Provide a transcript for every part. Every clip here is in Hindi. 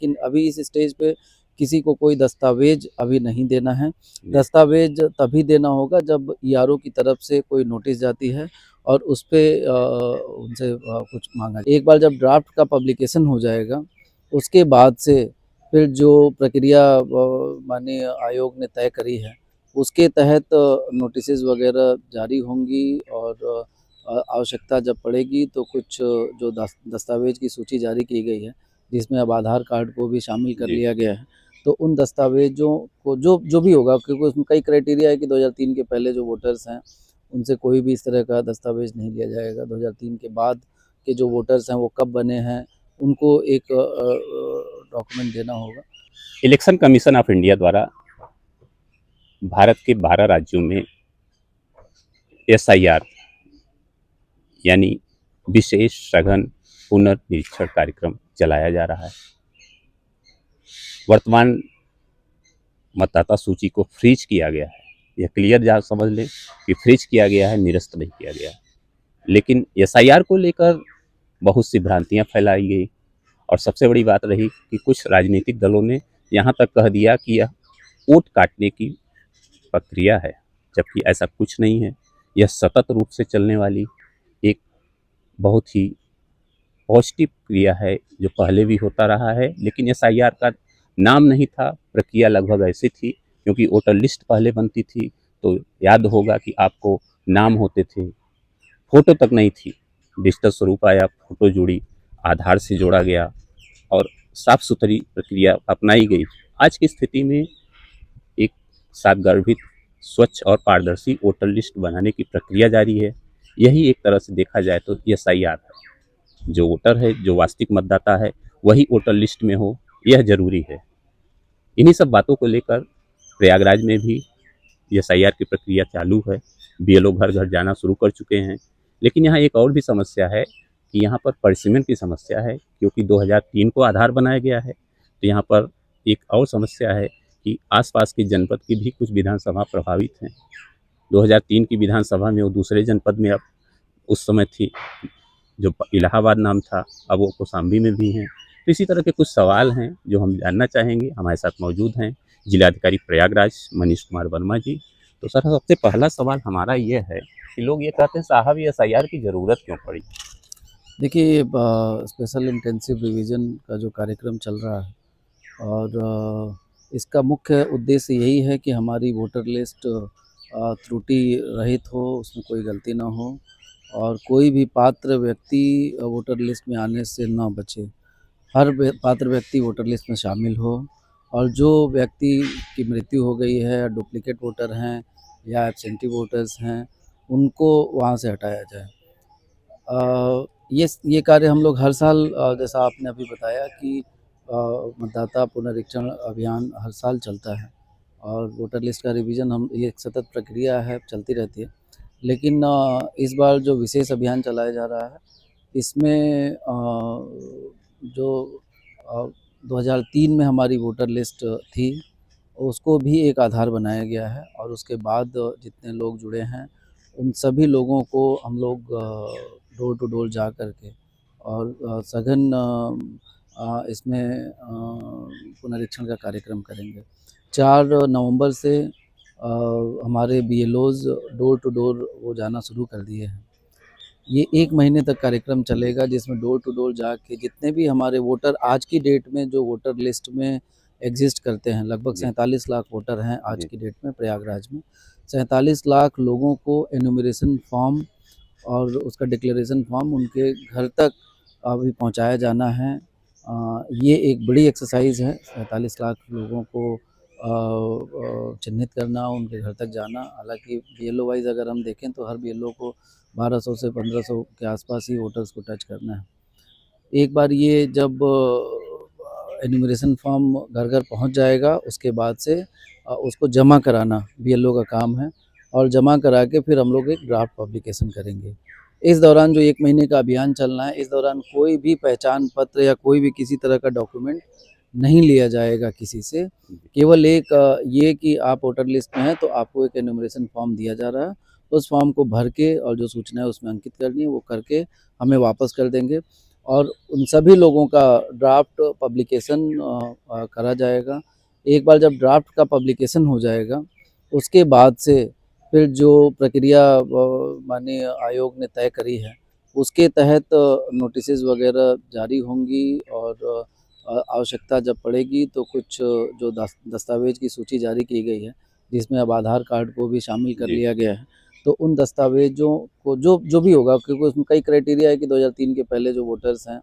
लेकिन अभी इस स्टेज पे किसी को कोई दस्तावेज अभी नहीं देना है। दस्तावेज तभी देना होगा जब ईआरओ की तरफ से कोई नोटिस जाती है और उस पे उनसे कुछ मांगा। एक बार जब ड्राफ्ट का पब्लिकेशन हो जाएगा, उसके बाद से फिर जो प्रक्रिया माननीय आयोग ने तय करी है, उसके तहत नोटिसेज वगैरह जारी होंगी और आवश्यकता जब पड़ेगी तो कुछ जो दस्तावेज की सूची जारी की गई है, जिसमें अब आधार कार्ड को भी शामिल कर लिया गया है, तो उन दस्तावेजों को जो जो भी होगा, क्योंकि उसमें कई क्राइटेरिया है कि 2003 के पहले जो वोटर्स हैं, उनसे कोई भी इस तरह का दस्तावेज नहीं लिया जाएगा। 2003 के बाद के जो वोटर्स हैं, वो कब बने हैं, उनको एक डॉक्यूमेंट देना होगा। इलेक्शन कमीशन ऑफ इंडिया द्वारा भारत के 12 राज्यों में SIR यानी विशेष सघन पुनर्निरीक्षण कार्यक्रम चलाया जा रहा है। वर्तमान मतदाता सूची को फ्रीज किया गया है। यह क्लियर जहाँ समझ लें कि फ्रीज किया गया है, निरस्त नहीं किया गया है। लेकिन SIR को लेकर बहुत सी भ्रांतियां फैलाई गई और सबसे बड़ी बात रही कि कुछ राजनीतिक दलों ने यहाँ तक कह दिया कि यह वोट काटने की प्रक्रिया है, जबकि ऐसा कुछ नहीं है। यह सतत रूप से चलने वाली एक बहुत ही पॉजिटिव क्रिया है, जो पहले भी होता रहा है। लेकिन SIR का नाम नहीं था, प्रक्रिया लगभग ऐसी थी, क्योंकि वोटर लिस्ट पहले बनती थी तो याद होगा कि आपको नाम होते थे, फोटो तक नहीं थी। डिजिटल स्वरूप आया, फोटो जुड़ी, आधार से जोड़ा गया और साफ सुथरी प्रक्रिया अपनाई गई। आज की स्थिति में एक सातगर्भित, स्वच्छ और पारदर्शी वोटर लिस्ट बनाने की प्रक्रिया जारी है। यही एक तरह से देखा जाए तो SIR है। जो वोटर है, जो वास्तविक मतदाता है, वही वोटर लिस्ट में हो, यह जरूरी है। इन्हीं सब बातों को लेकर प्रयागराज में भी SIR की प्रक्रिया चालू है। BLO घर घर जाना शुरू कर चुके हैं। लेकिन यहाँ एक और भी समस्या है कि यहाँ पर परिसीमन की समस्या है, क्योंकि 2003 को आधार बनाया गया है। तो यहाँ पर एक और समस्या है कि आसपास के जनपद की भी कुछ विधानसभा प्रभावित हैं। 2003 की विधानसभा में वो दूसरे जनपद में अब उस समय थी, जो इलाहाबाद नाम था, अब वो कौशाम्बी में भी हैं। तो इसी तरह के कुछ सवाल हैं जो हम जानना चाहेंगे। हमारे साथ मौजूद हैं जिलाधिकारी प्रयागराज मनीष कुमार वर्मा जी। तो सर, सबसे पहला सवाल हमारा ये है कि लोग ये कहते हैं साहब ये SIR की ज़रूरत क्यों पड़ी? देखिए, स्पेशल इंटेंसिव रिवीजन का जो कार्यक्रम चल रहा है और इसका मुख्य उद्देश्य यही है कि हमारी वोटर लिस्ट त्रुटि रहित हो, उसमें कोई गलती ना हो और कोई भी पात्र व्यक्ति वोटर लिस्ट में आने से ना बचे। हर पात्र व्यक्ति वोटर लिस्ट में शामिल हो और जो व्यक्ति की मृत्यु हो गई है, डुप्लीकेट वोटर हैं या एब्सेंटी वोटर्स हैं, उनको वहाँ से हटाया जाए। ये कार्य हम लोग हर साल, जैसा आपने अभी बताया कि मतदाता पुनरीक्षण अभियान हर साल चलता है और वोटर लिस्ट का रिवीजन ये एक सतत प्रक्रिया है, चलती रहती है। लेकिन इस बार जो विशेष अभियान चलाया जा रहा है, इसमें जो 2003 में हमारी वोटर लिस्ट थी, उसको भी एक आधार बनाया गया है और उसके बाद जितने लोग जुड़े हैं, उन सभी लोगों को हम लोग डोर टू डोर जा कर के और सघन इसमें पुनरीक्षण का कार्यक्रम करेंगे। 4 नवंबर से हमारे BLOs डोर टू डोर वो जाना शुरू कर दिए हैं। ये 1 महीने तक कार्यक्रम चलेगा, जिसमें डोर टू डोर जाके जितने भी हमारे वोटर आज की डेट में जो वोटर लिस्ट में एग्जिस्ट करते हैं, लगभग 47 लाख वोटर हैं आज की डेट में प्रयागराज में। 47 लाख लोगों को एनुमरेशन फॉर्म और उसका डिक्लेरेशन फॉर्म उनके घर तक अभी पहुंचाया जाना है। ये एक बड़ी एक्सरसाइज है, 47 लाख लोगों को चिन्हित करना, उनके घर तक जाना। हालांकि BLO वाइज अगर हम देखें तो हर BLO को 1200 से 1500 के आसपास ही वोटर्स को टच करना है। एक बार ये जब एनुमरेशन फॉर्म घर घर पहुंच जाएगा, उसके बाद से उसको जमा कराना BLO का काम है और जमा करा के फिर हम लोग एक ड्राफ्ट पब्लिकेशन करेंगे। इस दौरान जो 1 महीने का अभियान चलना है, इस दौरान कोई भी पहचान पत्र या कोई भी किसी तरह का डॉक्यूमेंट नहीं लिया जाएगा किसी से। केवल एक ये कि आप वोटर लिस्ट में हैं तो आपको एक एनुमरेशन फॉर्म दिया जा रहा है, उस फॉर्म को भर के और जो सूचना है उसमें अंकित करनी है, वो करके हमें वापस कर देंगे। और उन सभी लोगों का ड्राफ्ट पब्लिकेशन करा जाएगा। एक बार जब ड्राफ्ट का पब्लिकेशन हो जाएगा, उसके बाद से फिर जो प्रक्रिया माननीय आयोग ने तय करी है, उसके तहत नोटिसेस वगैरह जारी होंगी और आवश्यकता जब पड़ेगी तो कुछ जो दस्तावेज की सूची जारी की गई है, जिसमें अब आधार कार्ड को भी शामिल कर जी लिया गया है, तो उन दस्तावेज़ों को जो जो भी होगा, क्योंकि उसमें कई क्राइटेरिया है कि 2003 के पहले जो वोटर्स हैं,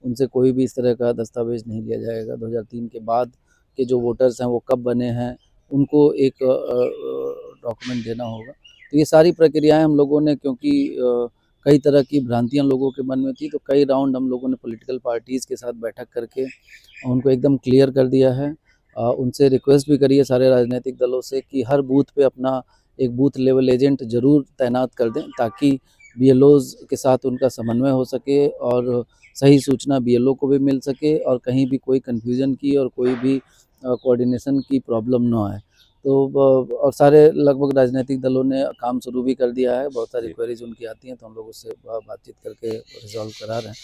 उनसे कोई भी इस तरह का दस्तावेज़ नहीं लिया जाएगा। 2003 के बाद के जो वोटर्स हैं, वो कब बने हैं, उनको एक डॉक्यूमेंट देना होगा। तो ये सारी प्रक्रियाएँ हम लोगों ने, क्योंकि कई तरह की भ्रांतियाँ लोगों के मन में थी, तो कई राउंड हम लोगों ने पॉलिटिकल पार्टीज़ के साथ बैठक करके उनको एकदम क्लियर कर दिया है। उनसे रिक्वेस्ट भी करी है सारे राजनीतिक दलों से कि हर बूथ पे अपना एक बूथ लेवल एजेंट ज़रूर तैनात कर दें, ताकि बीएलओज़ के साथ उनका समन्वय हो सके और सही सूचना बीएलओ को भी मिल सके और कहीं भी कोई कन्फ्यूज़न की और कोई भी कोऑर्डिनेशन की प्रॉब्लम ना आए। तो और सारे लगभग राजनीतिक दलों ने काम शुरू भी कर दिया है। बहुत सारी जी क्वेरीज उनकी आती हैं, तो हम लोग उससे बातचीत करके रिजॉल्व करा रहे हैं।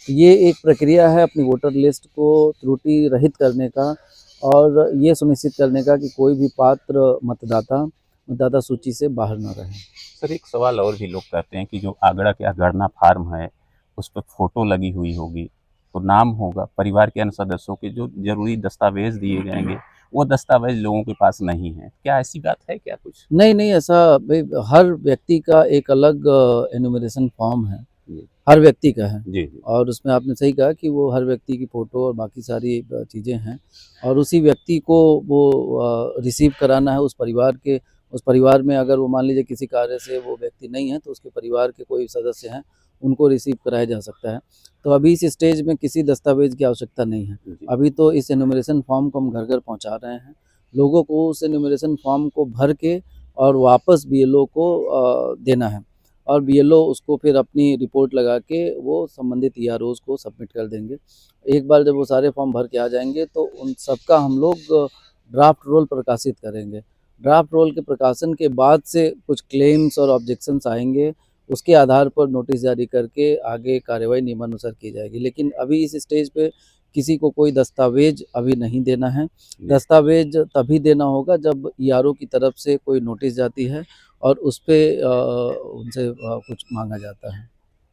तो ये एक प्रक्रिया है अपनी वोटर लिस्ट को त्रुटि रहित करने का और ये सुनिश्चित करने का कि कोई भी पात्र मतदाता सूची से बाहर ना रहे। सर, एक सवाल और भी लोग कहते हैं कि जो आगरा के अगरना फार्म है, उस पर फोटो लगी हुई होगी, तो नाम होगा, परिवार के अन्य सदस्यों के जो जरूरी दस्तावेज दिए जाएंगे, वो दस्तावेज लोगों के पास नहीं है। क्या ऐसी बात है क्या कुछ? नहीं, नहीं, ऐसा भई हर व्यक्ति का एक अलग एनुमरेशन फॉर्म है, जी हर व्यक्ति का है। जी जी और उसमें आपने सही कहा कि वो हर व्यक्ति की फ़ोटो और बाकी सारी चीज़ें हैं और उसी व्यक्ति को वो रिसीव कराना है उस परिवार में अगर वो मान लीजिए किसी कार्य से वो व्यक्ति नहीं है, तो उसके परिवार के कोई सदस्य हैं, उनको रिसीव कराया जा सकता है। तो अभी इस स्टेज में किसी दस्तावेज़ की आवश्यकता नहीं है। जी अभी तो इस एनुमरेशन फॉर्म को हम घर-घर पहुँचा रहे हैं। लोगों को उस एनुमरेशन फॉर्म को भर के और वापस बीएलओ को देना है और बीएलओ उसको फिर अपनी रिपोर्ट लगा के वो संबंधित ईआरओज़ को सबमिट कर देंगे। एक बार जब वो सारे फॉर्म भर के आ जाएँगे, तो उन सबका हम लोग ड्राफ्ट रोल प्रकाशित करेंगे। ड्राफ्ट रोल के प्रकाशन के बाद से कुछ क्लेम्स और ऑब्जेक्शंस आएँगे, उसके आधार पर नोटिस जारी करके आगे कार्रवाई नियमानुसार की जाएगी। लेकिन अभी इस स्टेज पे किसी को कोई दस्तावेज़ अभी नहीं देना है। जी। दस्तावेज़ तभी देना होगा जब ईआरओ की तरफ से कोई नोटिस जाती है और उस पे उनसे कुछ माँगा जाता है।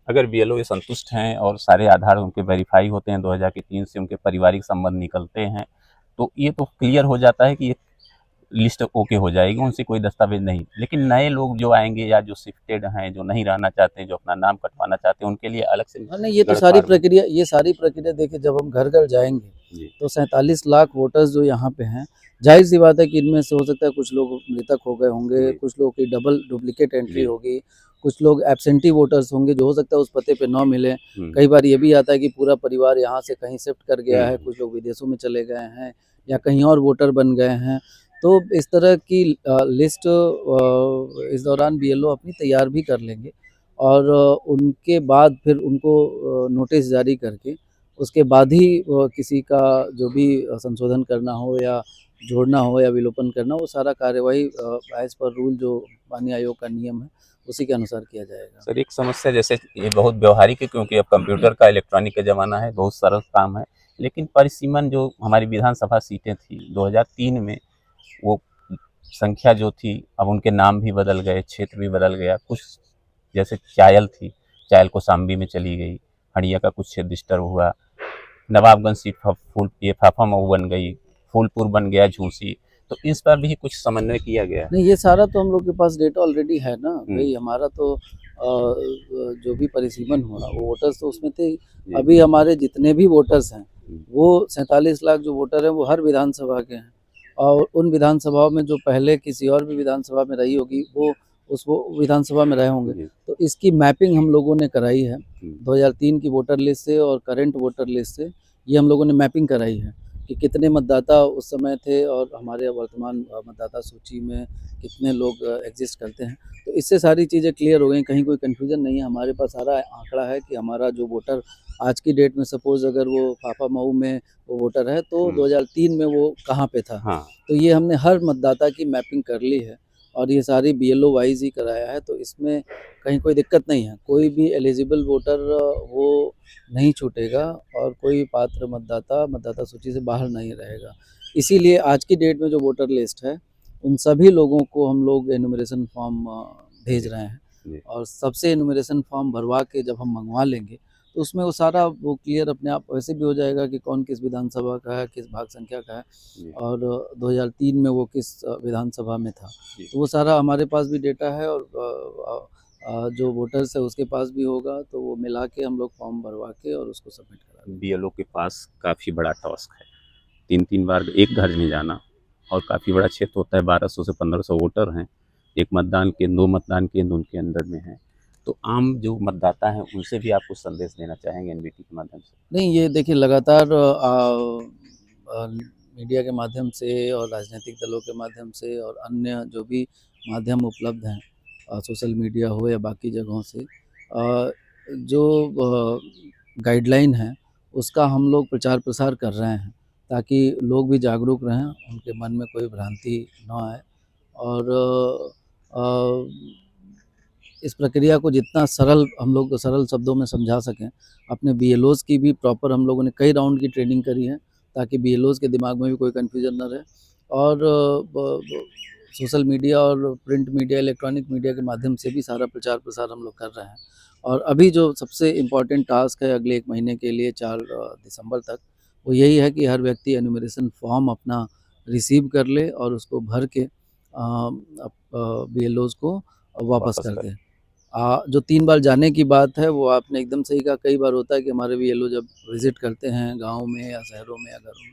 अगर बीएलओ ये संतुष्ट हैं और सारे आधार उनके वेरीफाई होते हैं, 2003 से उनके पारिवारिक संबंध निकलते हैं, तो ये तो क्लियर हो जाता है कि ये लिस्ट ओके हो जाएगी, उनसे कोई दस्तावेज नहीं। लेकिन नए लोग जो आएंगे या जो शिफ्टेड हैं, जो नहीं रहना चाहते, जो अपना नाम कटवाना चाहते हैं, उनके लिए अलग से हाँ, नहीं, गढ़ फार्म। ये सारी प्रक्रिया देखिए, जब हम घर-घर जाएँगे, जी तो 47 लाख वोटर्स जो यहाँ पे हैं, ज़ाहिर-सी बात है कि इनमें से हो सकता है कुछ लोग मृतक हो गए होंगे, जी कुछ लोगों की डबल डुप्लीकेट एंट्री जी होगी, कुछ लोग एब्सेंटी वोटर्स होंगे जो हो सकता है उस पते पे ना मिलें। हम्म कई बार ये भी आता है कि पूरा परिवार यहाँ से कहीं शिफ्ट कर गया है, हम्म कुछ लोग विदेशों में चले गए हैं या कहीं और वोटर बन गए हैं। तो इस तरह की लिस्ट इस दौरान बीएलओ अपनी तैयार भी कर लेंगे और उनके बाद फिर उनको नोटिस जारी करके उसके बाद ही किसी का जो भी संशोधन करना हो या जोड़ना हो या विलोपन करना हो, वो सारा कार्यवाही एज़ पर रूल जो माननीय आयोग का नियम है, उसी के अनुसार किया जाएगा। सर, एक समस्या जैसे ये बहुत व्यवहारिक है, क्योंकि अब कंप्यूटर का इलेक्ट्रॉनिक का ज़माना है, बहुत सरल काम है। लेकिन परिसीमन जो हमारी विधानसभा सीटें थी 2003 में, वो संख्या जो थी, अब उनके नाम भी बदल गए, क्षेत्र भी बदल गया। कुछ जैसे चायल थी, चायल कौशाम्बी में चली गई, हड़िया का कुछ क्षेत्र डिस्टर्ब हुआ, नवाबगंज सीट फूल ये फाफामऊ बन गई, फूलपुर बन गया झूसी। तो इस पर भी कुछ समन्वय किया गया है। नहीं, ये सारा तो हम लोग के पास डेटा ऑलरेडी है ना, हम्म, भई हमारा तो जो भी परिसीमन हुआ, वो वोटर्स तो उसमें थे। जी अभी हमारे जितने भी वोटर्स हैं, हम्म, वो 47 लाख जो वोटर हैं, वो हर विधानसभा के हैं और उन विधानसभाओं में जो पहले किसी और भी विधानसभा में रही होगी, वो विधानसभा में रहे होंगे। जी तो इसकी मैपिंग हम लोगों ने कराई है, हम्म, 2003 की वोटर लिस्ट से और करंट वोटर लिस्ट से, ये हम लोगों ने मैपिंग कराई है कि कितने मतदाता उस समय थे और हमारे वर्तमान मतदाता सूची में कितने लोग एग्जिस्ट करते हैं। तो इससे सारी चीज़ें क्लियर हो गई, कहीं कोई कन्फ्यूज़न नहीं है। हमारे पास सारा आंकड़ा है कि हमारा जो वोटर आज की डेट में सपोज़ अगर वो फाफा-मऊ में वो वोटर है, तो हम्म, 2003 में वो कहाँ पे था। हाँ तो ये हमने हर मतदाता की मैपिंग कर ली है और ये सारी बीएलओ वाइज ही कराया है, तो इसमें कहीं कोई दिक्कत नहीं है। कोई भी एलिजिबल वोटर वो नहीं छूटेगा और कोई पात्र मतदाता सूची से बाहर नहीं रहेगा। इसीलिए आज की डेट में जो वोटर लिस्ट है, उन सभी लोगों को हम लोग एनुमरेशन फॉर्म भेज रहे हैं और सबसे एनुमरेशन फॉर्म भरवा के जब हम मंगवा लेंगे तो उसमें वो सारा वो क्लियर अपने आप वैसे भी हो जाएगा कि कौन किस विधानसभा का है, किस भाग संख्या का है और 2003 में वो किस विधानसभा में था। तो वो सारा हमारे पास भी डेटा है और जो वोटर्स है उसके पास भी होगा, तो वो मिला के हम लोग फॉर्म भरवा के और उसको सबमिट करा देंगे। बीएलओ के पास काफ़ी बड़ा टास्क है, 3-3 बार एक घर में जाना और काफ़ी बड़ा क्षेत्र होता है, 1200 से 1500 वोटर हैं, एक मतदान केंद्र, 2 मतदान केंद्र उनके अंदर में हैं। तो आम जो मतदाता हैं उनसे भी आप कुछ संदेश देना चाहेंगे एनवीटी के माध्यम से? नहीं, ये देखिए लगातार मीडिया के माध्यम से और राजनीतिक दलों के माध्यम से और अन्य जो भी माध्यम उपलब्ध हैं, सोशल मीडिया हो या बाकी जगहों से, जो गाइडलाइन है उसका हम लोग प्रचार प्रसार कर रहे हैं ताकि लोग भी जागरूक रहें, उनके मन में कोई भ्रांति ना आए और इस प्रक्रिया को जितना सरल हम लोग सरल शब्दों में समझा सकें। अपने बीएलओज़ की भी प्रॉपर हम लोगों ने कई राउंड की ट्रेनिंग करी है ताकि बीएलओज़ के दिमाग में भी कोई कन्फ्यूजन ना रहे और सोशल मीडिया और प्रिंट मीडिया, इलेक्ट्रॉनिक मीडिया के माध्यम से भी सारा प्रचार प्रसार हम लोग कर रहे हैं। और अभी जो सबसे इम्पोर्टेंट टास्क है अगले 1 महीने के लिए 4 दिसंबर तक, वो यही है कि हर व्यक्ति एनुमरेशन फॉर्म अपना रिसीव कर ले और उसको भर के बीएलओज़ को वापस कर दे। जो 3 बार जाने की बात है वो आपने एकदम सही कहा। कई बार होता है कि हमारे बीएलओ जब विज़िट करते हैं गाँव में या शहरों में या घरों में,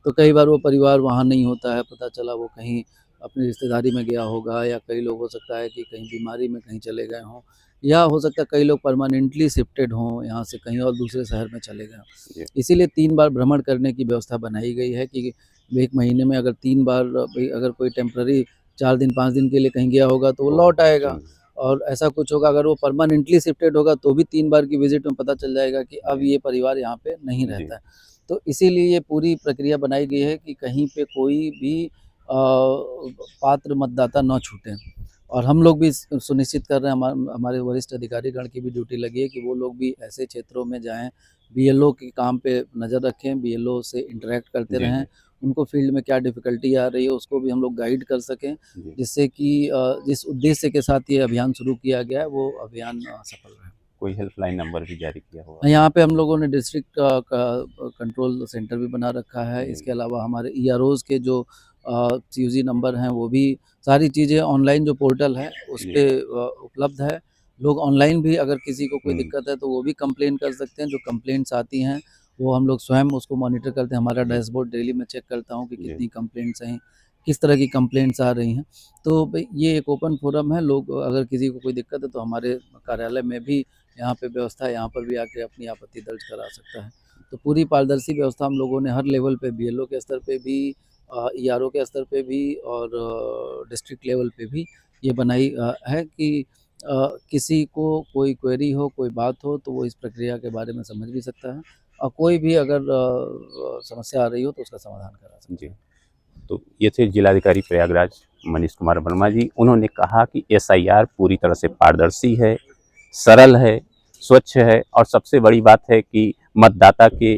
तो कई बार वो परिवार वहाँ नहीं होता है, पता चला वो कहीं अपनी रिश्तेदारी में गया होगा या कई लोग हो सकता है कि कहीं बीमारी में कहीं चले गए हों या हो सकता है कई लोग परमानेंटली शिफ्टेड हों यहाँ से कहीं और दूसरे शहर में चले गए हों। इसीलिए 3 बार भ्रमण करने की व्यवस्था बनाई गई है कि 1 महीने में अगर 3 बार अगर कोई टेम्पररी 4 दिन 5 दिन के लिए कहीं गया होगा तो वो लौट आएगा और ऐसा कुछ होगा अगर वो परमानेंटली शिफ्टेड होगा तो भी 3 बार की विजिट में पता चल जाएगा कि अब ये परिवार यहाँ पे नहीं रहता है। तो इसीलिए ये पूरी प्रक्रिया बनाई गई है कि कहीं पे कोई भी पात्र मतदाता न छूटे और हम लोग भी सुनिश्चित कर रहे हैं, हमारे वरिष्ठ अधिकारीगण की भी ड्यूटी लगी है कि वो लोग भी ऐसे क्षेत्रों में जाएँ, बीएलओ के काम पे नज़र रखें, बीएलओ से इंटरैक्ट करते रहें, उनको फील्ड में क्या डिफ़िकल्टी आ रही है उसको भी हम लोग गाइड कर सकें, जिससे कि जिस उद्देश्य के साथ ये अभियान शुरू किया गया है वो अभियान सफल रहे। कोई हेल्पलाइन नंबर भी जारी किया हुआ? यहाँ पे हम लोगों ने डिस्ट्रिक्ट कंट्रोल सेंटर भी बना रखा है। इसके अलावा हमारे ईआरओज़ के जो सीयूजी नंबर हैं वो भी सारी चीज़ें ऑनलाइन जो पोर्टल है उस पे उपलब्ध है। लोग ऑनलाइन भी अगर किसी को कोई दिक्कत है तो वो भी कंप्लेन कर सकते हैं। जो कंप्लेंट्स आती हैं वो हम लोग स्वयं उसको मॉनिटर करते हैं। हमारा डैशबोर्ड डेली मैं चेक करता हूँ कि कितनी कंप्लेंट्स हैं, किस तरह की कंप्लेंट्स आ रही हैं। तो भई ये एक ओपन फोरम है, लोग अगर किसी को कोई दिक्कत है तो हमारे कार्यालय में भी यहाँ पे व्यवस्था है, यहाँ पर भी आके अपनी आपत्ति दर्ज करा सकता है। तो पूरी पारदर्शी व्यवस्था हम लोगों ने हर लेवल पे बीएलओ के स्तर पे भी, ईआरओ के स्तर पे भी और डिस्ट्रिक्ट लेवल पे भी ये बनाई है कि किसी को कोई क्वेरी हो, कोई बात हो तो वो इस प्रक्रिया के बारे में समझ भी सकता है और कोई भी अगर समस्या आ रही हो तो उसका समाधान करा सकता है। तो ये थे जिलाधिकारी प्रयागराज मनीष कुमार वर्मा जी। उन्होंने कहा कि एसआईआर पूरी तरह से पारदर्शी है, सरल है, स्वच्छ है और सबसे बड़ी बात है कि मतदाता के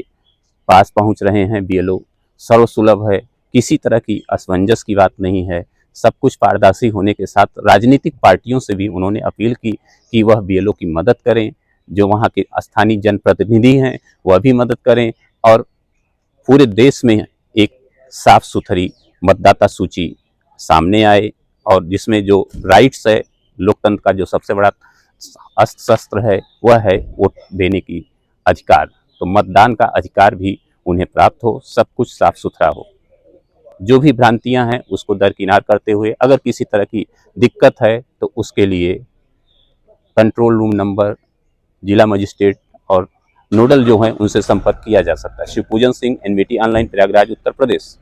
पास पहुंच रहे हैं बीएलओ, सर्वसुलभ है, किसी तरह की असमंजस की बात नहीं है। सब कुछ पारदर्शी होने के साथ राजनीतिक पार्टियों से भी उन्होंने अपील की कि वह बीएलओ की मदद करें, जो वहाँ के स्थानीय जनप्रतिनिधि हैं वह भी मदद करें और पूरे देश में एक साफ सुथरी मतदाता सूची सामने आए और जिसमें जो राइट्स है, लोकतंत्र का जो सबसे बड़ा अस्त्र शस्त्र है वह है वोट देने की अधिकार। तो मतदान का अधिकार भी उन्हें प्राप्त हो, सब कुछ साफ सुथरा हो। जो भी भ्रांतियां हैं उसको दरकिनार करते हुए अगर किसी तरह की दिक्कत है तो उसके लिए कंट्रोल रूम नंबर, जिला मजिस्ट्रेट और नोडल जो हैं उनसे संपर्क किया जा सकता है। Shivpujan Singh, NVT online, Prayagraj, Uttar Pradesh.